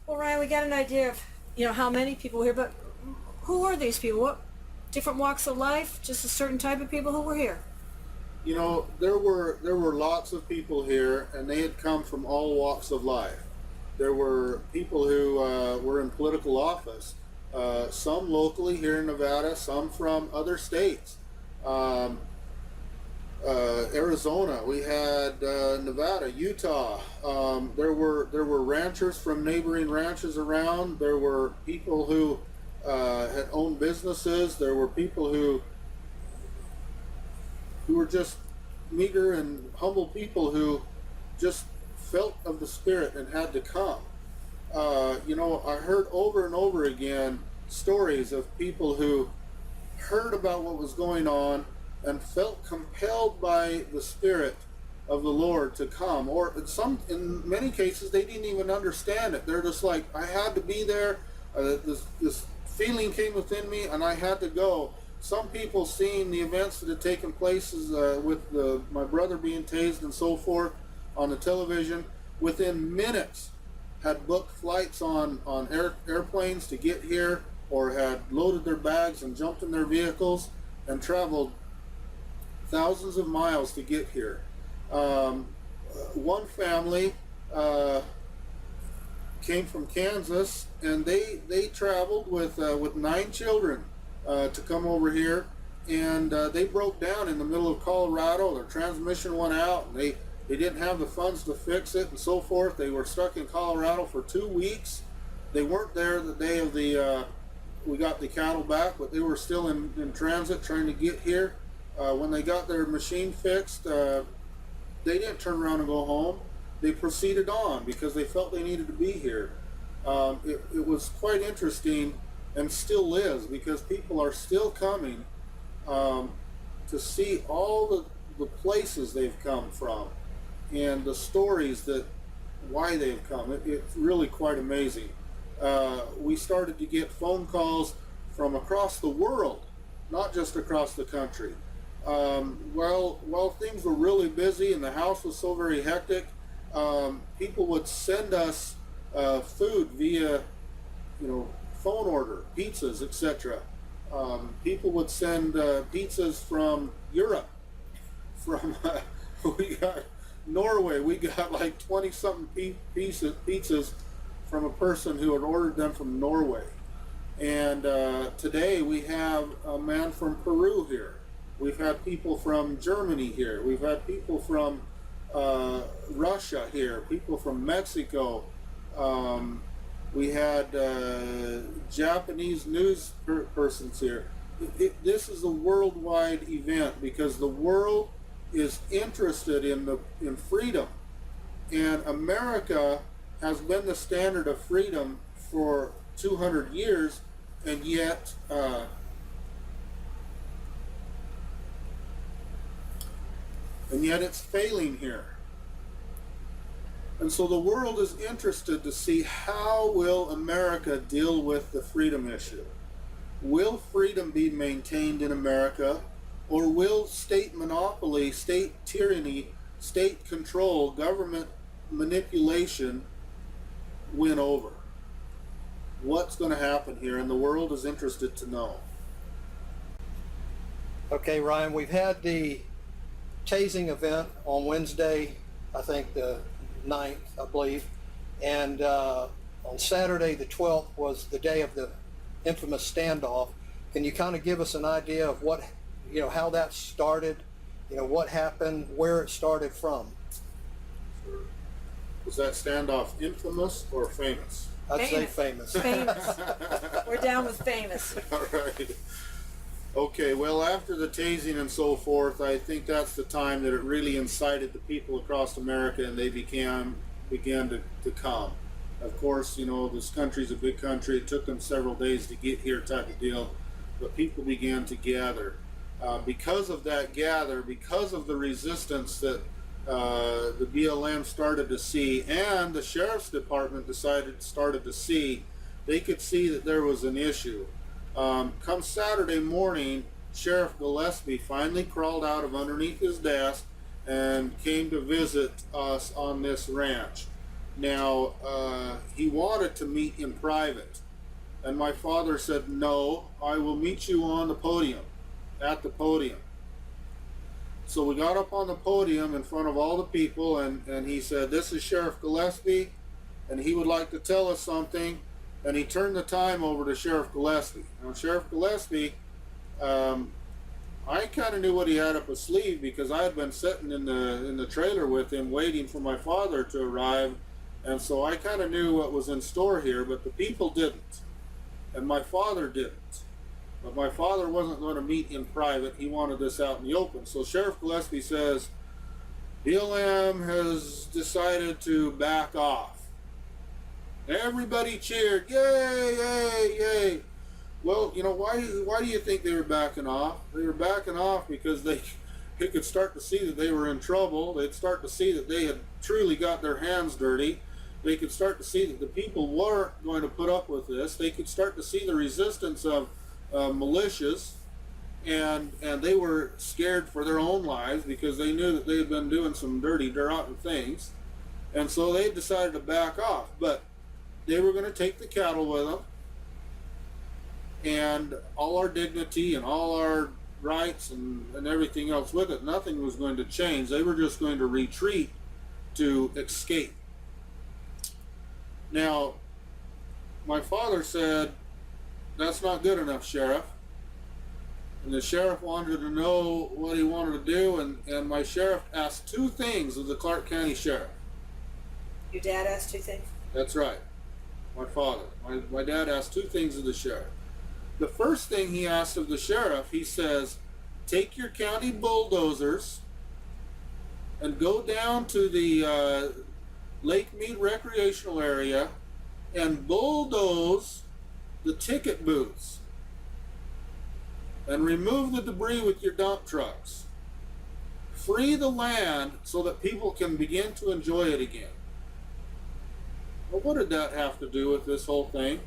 Well, Ryan, we got an idea of, how many people were here, but who are these people? What different walks of life? Just a certain type of people who were here? There were lots of people here, and they had come from all walks of life. There were people who were in political office, some locally here in Nevada, some from other states. Arizona, we had Nevada, Utah. There were ranchers from neighboring ranches around. There were people who had owned businesses. There were people who were just meager and humble people who just felt of the Spirit and had to come. I heard over and over again stories of people who heard about what was going on and felt compelled by the Spirit of the Lord to come. Or in many cases, they didn't even understand it. They're just like, I had to be there. This feeling came within me, and I had to go. Some people, seeing the events that had taken place with my brother being tased and so forth on the television, within minutes had booked flights on airplanes to get here, or had loaded their bags and jumped in their vehicles and traveled thousands of miles to get here. One family came from Kansas, and they traveled with 9 children to come over here, and they broke down in the middle of Colorado. Their transmission went out, and they didn't have the funds to fix it and so forth. They were stuck in Colorado for 2 weeks. They weren't there the day of we got the cattle back, but they were still in transit trying to get here. When they got their machine fixed, they didn't turn around and go home. They proceeded on because they felt they needed to be here. It was quite interesting, and still is, because people are still coming to see all the places they've come from and the stories that why they've come. It's really quite amazing. We started to get phone calls from across the world, not just across the country. While things were really busy and the house was so very hectic, people would send us food via, phone order, pizzas, etc. People would send pizzas from Europe. We got Norway. We got like 20-something pizzas from a person who had ordered them from Norway. And today we have a man from Peru here. We've had people from Germany here. We've had people from Russia here. People from Mexico. We had Japanese news persons here. This is a worldwide event because the world is interested in freedom, and America has been the standard of freedom for 200 years, and yet it's failing here. And so the world is interested to see, how will America deal with the freedom issue? Will freedom be maintained in America, or will state monopoly, state tyranny, state control, government manipulation win over? What's going to happen here? And the world is interested to know. Okay, Ryan, we've had the tasing event on Wednesday, I think the 9th, I believe, and on Saturday the 12th was the day of the infamous standoff. Can you kind of give us an idea of what, how that started, what happened, where it started from? Sure. Was that standoff infamous or famous? I'd say famous. Famous. We're down with famous. All right. Okay, well, after the tasing and so forth, I think that's the time that it really incited the people across America, and they began to come. Of course, this country's a big country. It took them several days to get here, type of deal, but people began to gather. Because of that because of the resistance that the BLM started to see, and the sheriff's department started to see, they could see that there was an issue. Come Saturday morning, Sheriff Gillespie finally crawled out of underneath his desk and came to visit us on this ranch. Now, he wanted to meet in private. And my father said, no, I will meet you on the podium, at the podium. So we got up on the podium in front of all the people, and he said, this is Sheriff Gillespie, and he would like to tell us something. And he turned the time over to Sheriff Gillespie. Now, Sheriff Gillespie, I kind of knew what he had up his sleeve because I had been sitting in the trailer with him waiting for my father to arrive, and so I kind of knew what was in store here, but the people didn't, and my father didn't. But my father wasn't going to meet in private. He wanted this out in the open. So Sheriff Gillespie says, BLM has decided to back off. Everybody cheered, yay, yay, yay. Well, you know, why do you think they were backing off? They were backing off because they could start to see that they were in trouble. They'd start to see that they had truly got their hands dirty. They could start to see that the people weren't going to put up with this. They could start to see the resistance of militias, and they were scared for their own lives because they knew that they had been doing some dirty, rotten things. And so they decided to back off. But they were going to take the cattle with them, and all our dignity and all our rights and everything else with it. Nothing was going to change. They were just going to retreat to escape. Now, my father said, that's not good enough, Sheriff. And the sheriff wanted to know what he wanted to do, and my sheriff asked two things of the Clark County Sheriff. Your dad asked two things? That's right. My father. My dad asked two things of the sheriff. The first thing he asked of the sheriff, he says, take your county bulldozers and go down to the Lake Mead recreational area and bulldoze the ticket booths and remove the debris with your dump trucks. Free the land so that people can begin to enjoy it again. Well, what did that have to do with this whole thing?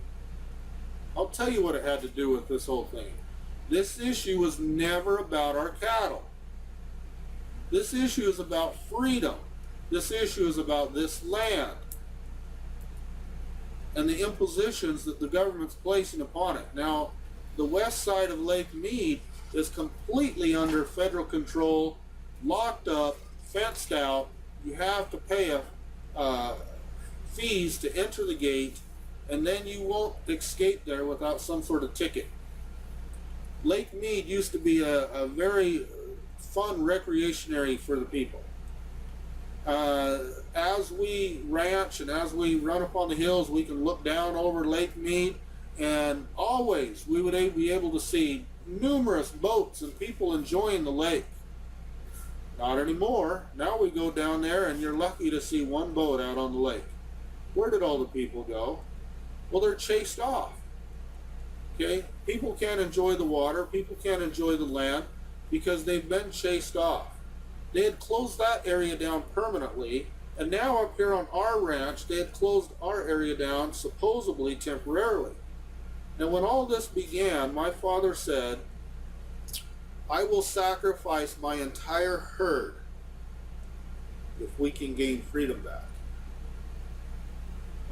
I'll tell you what it had to do with this whole thing. This issue was never about our cattle. This issue is about freedom. This issue is about this land and the impositions that the government's placing upon it. Now, the west side of Lake Mead is completely under federal control, locked up, fenced out. You have to pay fees to enter the gate, and then you won't escape there without some sort of ticket. Lake Mead used to be a very fun recreation area for the people. As we ranch and as we run up on the hills, we can look down over Lake Mead, and always we would be able to see numerous boats and people enjoying the lake. Not anymore. Now we go down there and you're lucky to see one boat out on the lake. Where did all the people go? Well, they're chased off. Okay? People can't enjoy the water. People can't enjoy the land because they've been chased off. They had closed that area down permanently, and now up here on our ranch, they had closed our area down supposedly temporarily. Now, when all this began, my father said, I will sacrifice my entire herd if we can gain freedom back.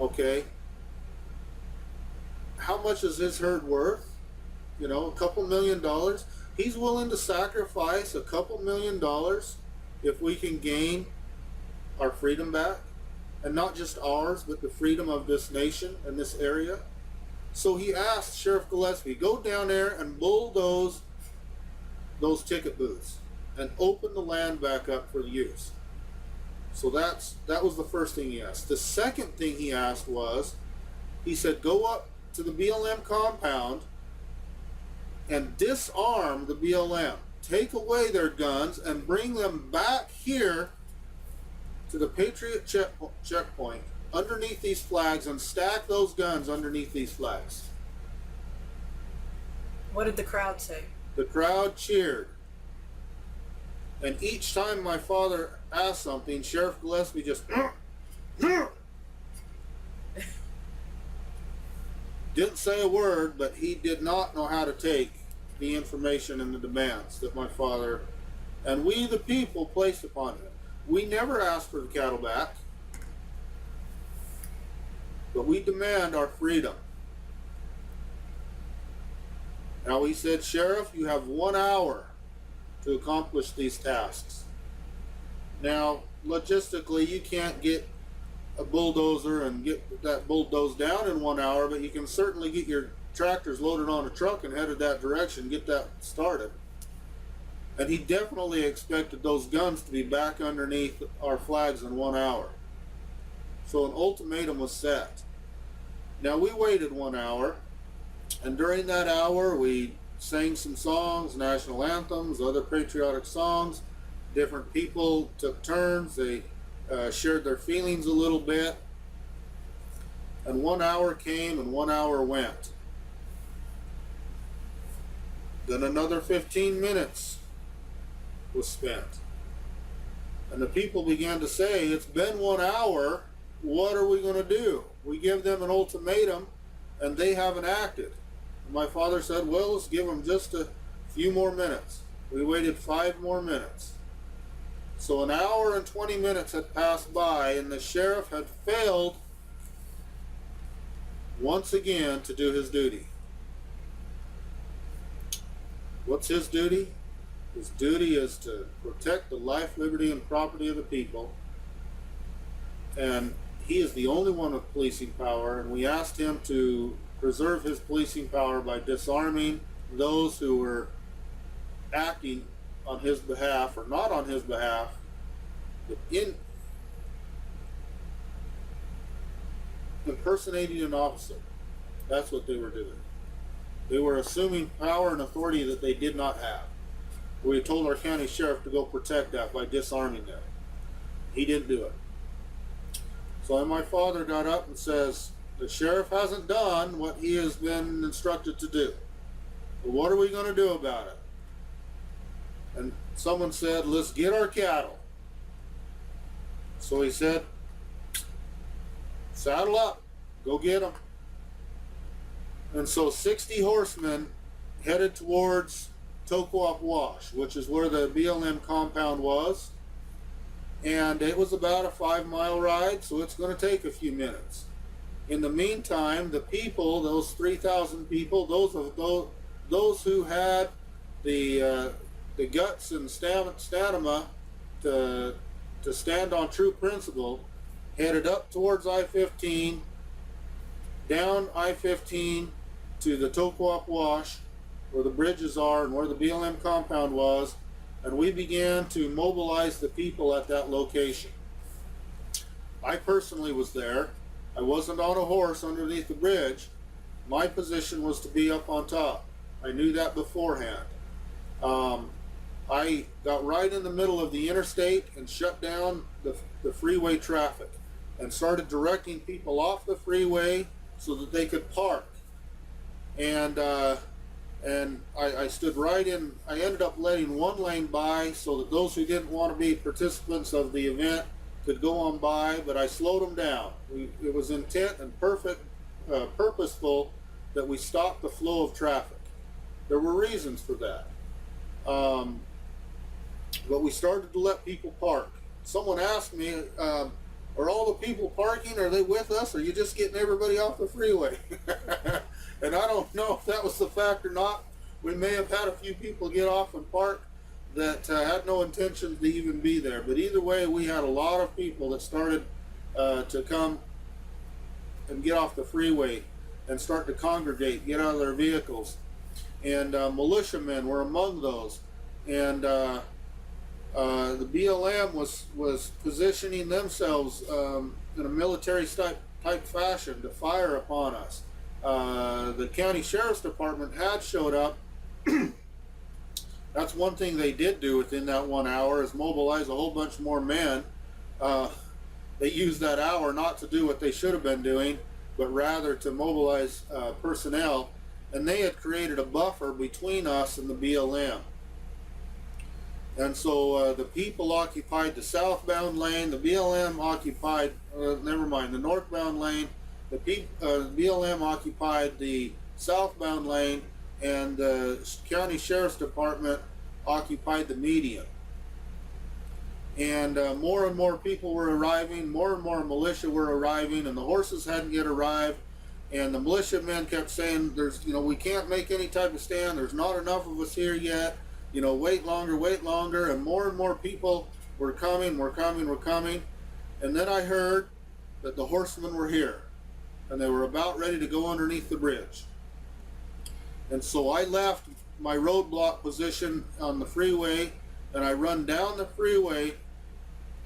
Okay? How much is his herd worth? You know, a couple $1 million. He's willing to sacrifice a couple $1 million if we can gain our freedom back. And not just ours, but the freedom of this nation and this area. So he asked Sheriff Gillespie, go down there and bulldoze those ticket booths and open the land back up for use. So that was the first thing he asked. The second thing he asked was, he said, go up to the BLM compound and disarm the BLM. Take away their guns and bring them back here to the Patriot checkpoint underneath these flags and stack those guns underneath these flags. What did the crowd say? The crowd cheered. And each time my father asked something, Sheriff Gillespie just didn't say a word, but he did not know how to take the information and the demands that my father and we, the people, placed upon him. We never asked for the cattle back. but we demand our freedom. Now he said, Sheriff, you have 1 hour to accomplish these tasks. Now, logistically, you can't get a bulldozer and get that bulldoze down in 1 hour, but you can certainly get your tractors loaded on a truck and headed that direction, get that started. And he definitely expected those guns to be back underneath our flags in 1 hour. So an ultimatum was set. Now we waited 1 hour, and during that hour we sang some songs, national anthems, other patriotic songs. Different people took turns. They shared their feelings a little bit. And 1 hour came and 1 hour went. Then another 15 minutes was spent. And the people began to say, it's been 1 hour, what are we going to do? We give them an ultimatum and they haven't acted. And my father said, well, let's give them just a few more minutes. We waited 5 more minutes. So an hour and 20 minutes had passed by, and the sheriff had failed once again to do his duty. What's his duty? His duty is to protect the life, liberty, and property of the people. And he is the only one with policing power, and we asked him to preserve his policing power by disarming those who were acting on his behalf or not on his behalf, but impersonating an officer. That's what they were doing. They were assuming power and authority that they did not have. We told our county sheriff to go protect that by disarming them. He didn't do it. So my father got up and says, the sheriff hasn't done what he has been instructed to do. But what are we going to do about it? And someone said, let's get our cattle. So he said, saddle up, go get them. And so 60 horsemen headed towards Toquap Wash, which is where the BLM compound was. And it was about a 5-mile ride, so it's going to take a few minutes. In the meantime, the people, those 3,000 people, those who had the guts and stamina to stand on true principle, headed up towards I-15, down I-15 to the Toquap Wash, where the bridges are and where the BLM compound was, and we began to mobilize the people at that location. I personally was there. I wasn't on a horse underneath the bridge. My position was to be up on top. I knew that beforehand. I got right in the middle of the interstate and shut down the freeway traffic and started directing people off the freeway so that they could park. And I stood right in. I ended up letting one lane by so that those who didn't want to be participants of the event could go on by, but I slowed them down. It was intent and purposeful that we stopped the flow of traffic. There were reasons for that. But we started to let people park. Someone asked me, are all the people parking? Are they with us? Or are you just getting everybody off the freeway? And I don't know if that was the fact or not. We may have had a few people get off and park that had no intention to even be there. But either way, we had a lot of people that started to come and get off the freeway and start to congregate, get out of their vehicles. And militiamen were among those. And the BLM was positioning themselves in a military type fashion to fire upon us. The county sheriff's department had showed up. That's one thing they did do within that 1 hour, is mobilize a whole bunch more men. They used that hour not to do what they should have been doing, but rather to mobilize personnel. And they had created a buffer between us and the BLM. And so the people occupied the southbound lane, the BLM occupied, the northbound lane, the BLM occupied the southbound lane, and the county sheriff's department occupied the median. And more and more people were arriving, more and more militia were arriving, and the horses hadn't yet arrived. And the militiamen kept saying, "There's, we can't make any type of stand. There's not enough of us here yet. Wait longer, wait longer." And more people were coming, were coming, were coming. And then I heard that the horsemen were here, and they were about ready to go underneath the bridge. And so I left my roadblock position on the freeway, and I run down the freeway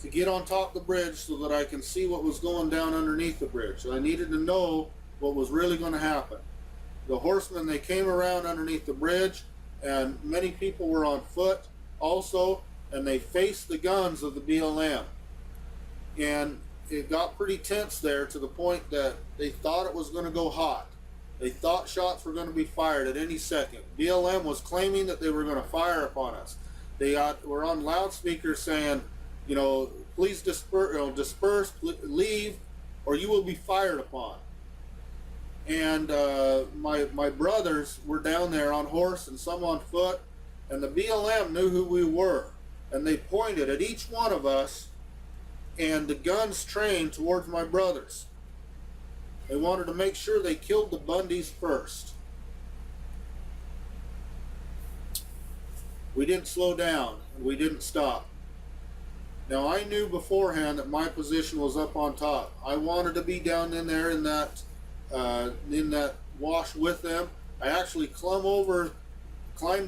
to get on top of the bridge so that I can see what was going down underneath the bridge. I needed to know what was really going to happen. The horsemen, they came around underneath the bridge, and many people were on foot also, and they faced the guns of the BLM. And it got pretty tense there, to the point that they thought it was going to go hot. They thought shots were going to be fired at any second. BLM was claiming that they were going to fire upon us. They were on loudspeakers saying, "Please disperse, leave, or you will be fired upon." And my brothers were down there on horse and some on foot, and the BLM knew who we were, and they pointed at each one of us, and the guns trained towards my brothers. They wanted to make sure they killed the Bundys first. We didn't slow down, and we didn't stop. Now, I knew beforehand that my position was up on top. I wanted to be down in there in that wash with them. I actually climbed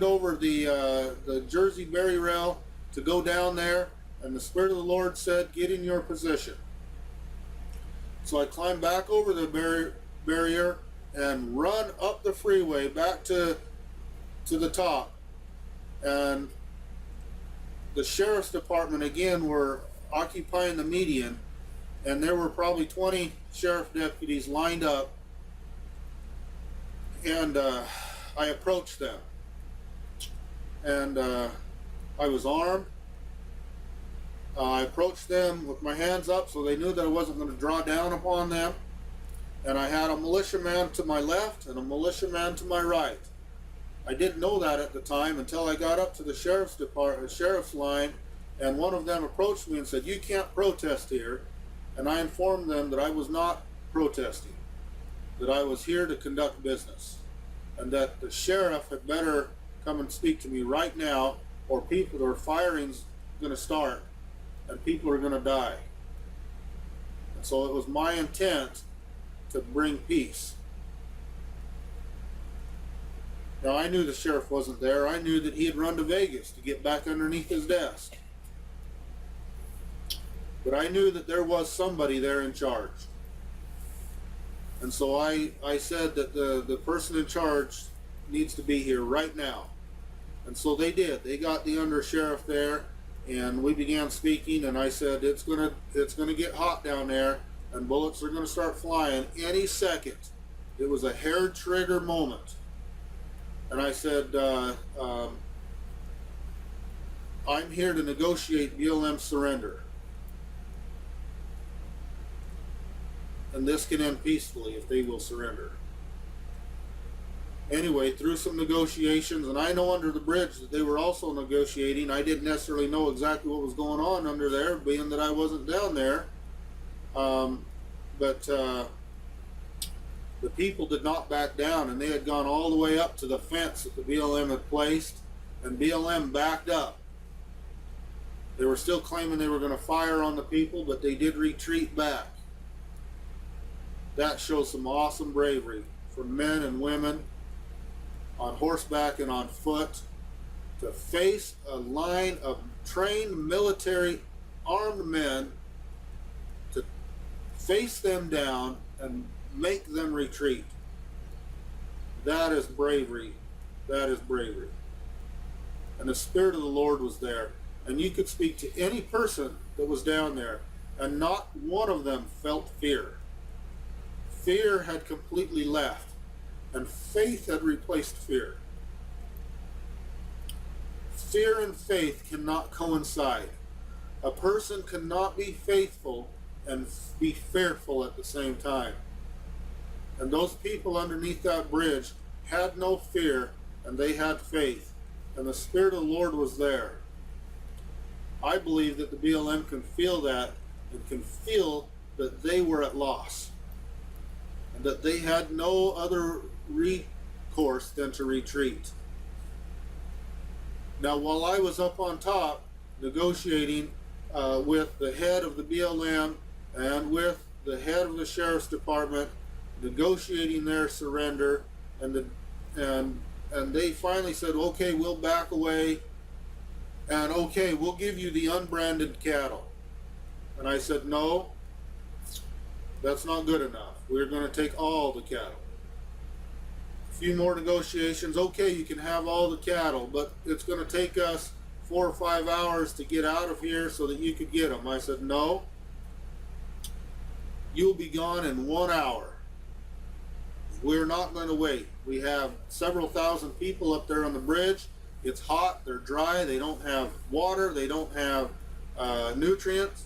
over the Jersey barrier rail to go down there, and the Spirit of the Lord said, "Get in your position." So I climbed back over the barrier and run up the freeway back to the top. And the sheriff's department again were occupying the median, and there were probably 20 sheriff deputies lined up. And I approached them, and I was armed. I approached them with my hands up so they knew that I wasn't going to draw down upon them. And I had a militiaman to my left and a militiaman to my right. I didn't know that at the time until I got up to the sheriff's line, and one of them approached me and said, "You can't protest here." And I informed them that I was not protesting, that I was here to conduct business, and that the sheriff had better come and speak to me right now, or firing's going to start, and people are going to die. And so it was my intent to bring peace. Now, I knew the sheriff wasn't there. I knew that he had run to Vegas to get back underneath his desk. But I knew that there was somebody there in charge. And so I said that the person in charge needs to be here right now. And so they did. They got the undersheriff there, and we began speaking, and I said, it's gonna get hot down there, and bullets are gonna start flying any second. It was a hair trigger moment. And I said, I'm here to negotiate BLM surrender. And this can end peacefully if they will surrender. Anyway, through some negotiations, and I know under the bridge that they were also negotiating. I didn't necessarily know exactly what was going on under there, being that I wasn't down there. But the people did not back down, and they had gone all the way up to the fence that the BLM had placed, and BLM backed up. They were still claiming they were going to fire on the people, but they did retreat back. That shows some awesome bravery from men and women on horseback and on foot to face a line of trained military armed men, to face them down and make them retreat. That is bravery. That is bravery. And the Spirit of the Lord was there. And you could speak to any person that was down there, and not one of them felt fear. Fear had completely left, and faith had replaced fear. Fear and faith cannot coincide. A person cannot be faithful and be fearful at the same time. And those people underneath that bridge had no fear, and they had faith, and the Spirit of the Lord was there. I believe that the BLM can feel that and can feel that they were at loss and that they had no other recourse than to retreat. Now, while I was up on top negotiating with the head of the BLM and with the head of the sheriff's department, negotiating their surrender, and they finally said, okay, we'll back away, and okay, we'll give you the unbranded cattle. And I said, no, that's not good enough. We're going to take all the cattle. A few more negotiations. Okay, you can have all the cattle, but it's going to take us 4 or 5 hours to get out of here so that you could get them. I said, no, you'll be gone in 1 hour. We're not going to wait. We have several thousand people up there on the bridge. It's hot, they're dry, they don't have water, they don't have nutrients.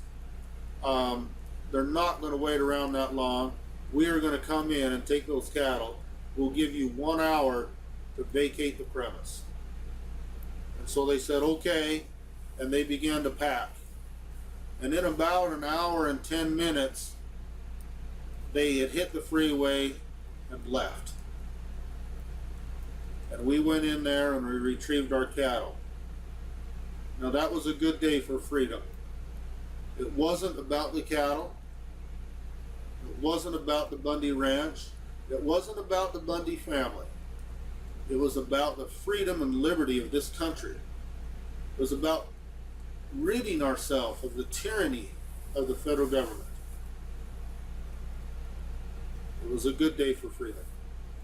They're not going to wait around that long. We are going to come in and take those cattle. We'll give you 1 hour to vacate the premise. And so they said, okay, and they began to pack. And in about an hour and 10 minutes, they had hit the freeway and left. And we went in there and we retrieved our cattle. Now that was a good day for freedom. It wasn't about the cattle. It wasn't about the Bundy Ranch. It wasn't about the Bundy family. It was about the freedom and liberty of this country. It was about ridding ourselves of the tyranny of the federal government. It was a good day for freedom.